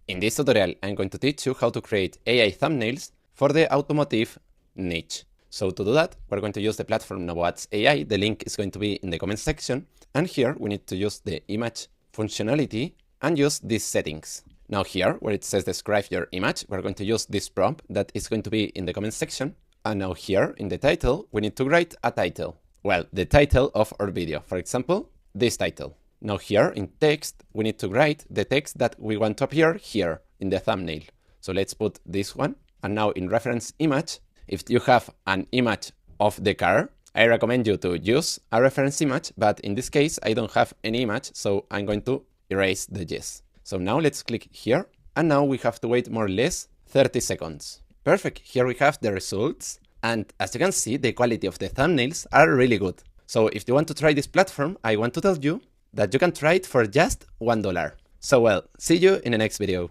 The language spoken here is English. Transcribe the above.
In this tutorial, I'm going to teach you how to create AI thumbnails for the automotive niche. So to do that, we're going to use the platform Nowads AI. The link is going to be in the comment section. And here we need to use the image functionality and use these settings. Now here, where it says describe your image, we're going to use this prompt that is going to be in the comment section. And now here in the title, we need to write a title. Well, the title of our video, for example, this title. Now here in text, we need to write the text that we want to appear here in the thumbnail. So let's put this one. And now in reference image, if you have an image of the car, I recommend you to use a reference image, but in this case, I don't have any image, so I'm going to erase the yes. So now let's click here. And now we have to wait more or less 30 seconds. Perfect, here we have the results. And as you can see, the quality of the thumbnails are really good. So if you want to try this platform, I want to tell you that you can try it for just $1. So well, see you in the next video.